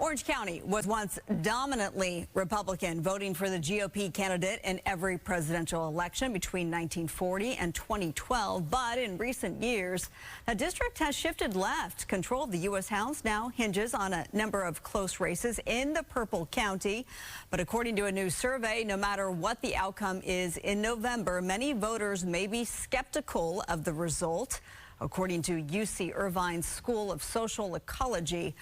Orange County was once dominantly Republican, voting for the GOP candidate in every presidential election between 1940 and 2012. But in recent years, the district has shifted left. Control of the U.S. House now hinges on a number of close races in the Purple County. But according to a new survey, no matter what the outcome is in November, many voters may be skeptical of the result. According to UC Irvine's School of Social Ecology,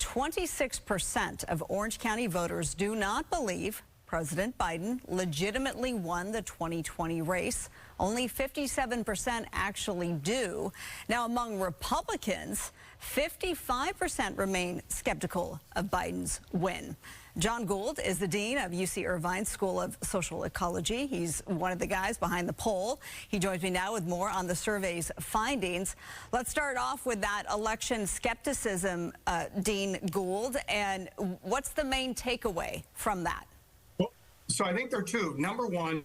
26% of Orange County voters do not believe President Biden legitimately won the 2020 race. Only 57% actually do. Now, among Republicans, 55% remain skeptical of Biden's win. Jon Gould is the dean of UC Irvine's School of Social Ecology. He's one of the guys behind the poll. He joins me now with more on the survey's findings. Let's start off with that election skepticism, Dean Gould. And what's the main takeaway from that? Well, so I think there are two. Number one,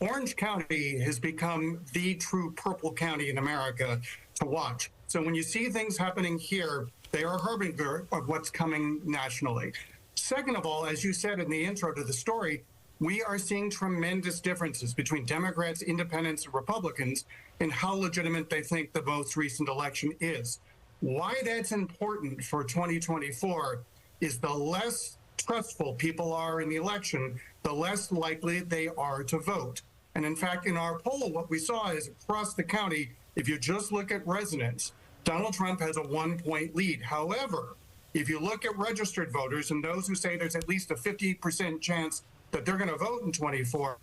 Orange County has become the true purple county in America to watch. So when you see things happening here, they are a harbinger of what's coming nationally. Second of all, as you said in the intro to the story, we are seeing tremendous differences between Democrats, independents, and Republicans in how legitimate they think the most recent election is. Why that's important for 2024 is the less trustful people are in the election, the less likely they are to vote. And in fact, in our poll, what we saw is across the county, if you just look at residents, Donald Trump has a 1-point lead. However, if you look at registered voters and those who say there's at least a 50% chance that they're going to vote in 24,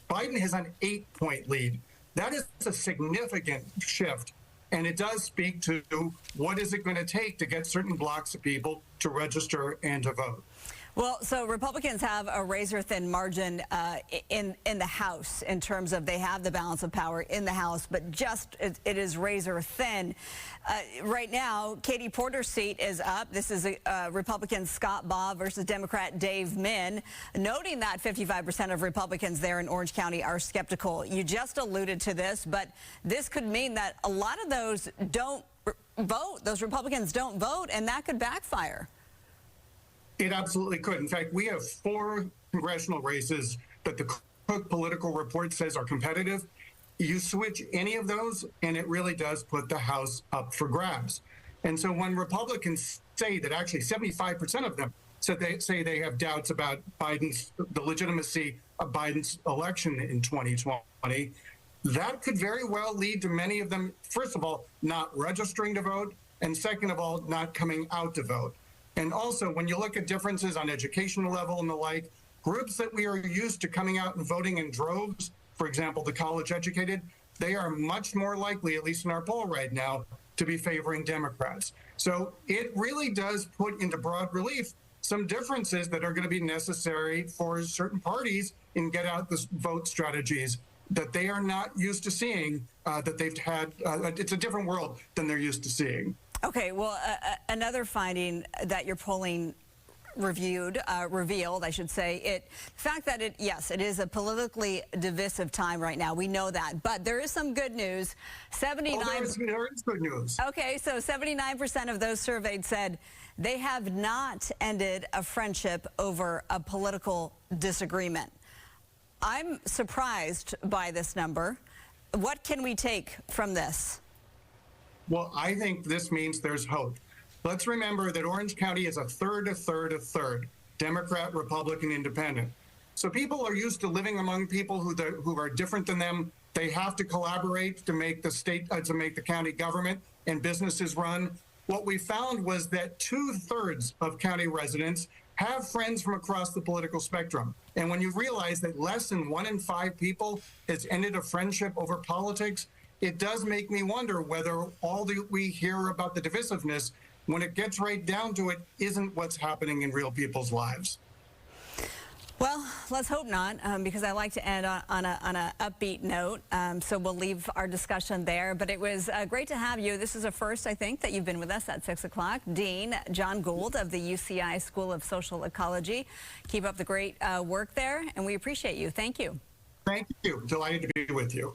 Biden has an 8-point lead. That is a significant shift. And it does speak to what is it going to take to get certain blocks of people to register and to vote. Well, so Republicans have a razor-thin margin in the House in terms of they have the balance of power in the House, but just it is razor-thin. Right now, Katie Porter's seat is up. This is Republican Scott Baugh versus Democrat Dave Min, noting that 55% of Republicans there in Orange County are skeptical. You just alluded to this, but this could mean that a lot of those don't vote. Those Republicans don't vote, and that could backfire. It absolutely could. In fact, we have 4 congressional races that the Cook Political Report says are competitive. You switch any of those, and it really does put the House up for grabs. And so when Republicans say that actually 75% of them say they have doubts about the legitimacy of Biden's election in 2020, that could very well lead to many of them, first of all, not registering to vote, and second of all, not coming out to vote. And also, when you look at differences on educational level and the like, groups that we are used to coming out and voting in droves, for example, the college educated, they are much more likely, at least in our poll right now, to be favoring Democrats. So it really does put into broad relief some differences that are going to be necessary for certain parties in get out the vote strategies that they are not used to seeing, that they've had. It's a different world than they're used to seeing. Okay, well, another finding that your polling revealed, the fact that yes, it is a politically divisive time right now. We know that, but there is some good news. 79. There is good news. Okay, so 79% of those surveyed said they have not ended a friendship over a political disagreement. I'm surprised by this number. What can we take from this? Well, I think this means there's hope. Let's remember that Orange County is a third, Democrat, Republican, Independent. So people are used to living among people who are different than them. They have to collaborate to make the state, to make the county government and businesses run. What we found was that 2/3 of county residents have friends from across the political spectrum. And when you realize that less than 1 in 5 people has ended a friendship over politics, it does make me wonder whether all that we hear about the divisiveness, when it gets right down to it, isn't what's happening in real people's lives. Well, let's hope not, because I like to end on a upbeat note. So we'll leave our discussion there. But it was great to have you. This is a first, I think, that you've been with us at 6 o'clock. Dean Jon Gould of the UCI School of Social Ecology. Keep up the great work there, and we appreciate you. Thank you. Thank you. Delighted to be with you.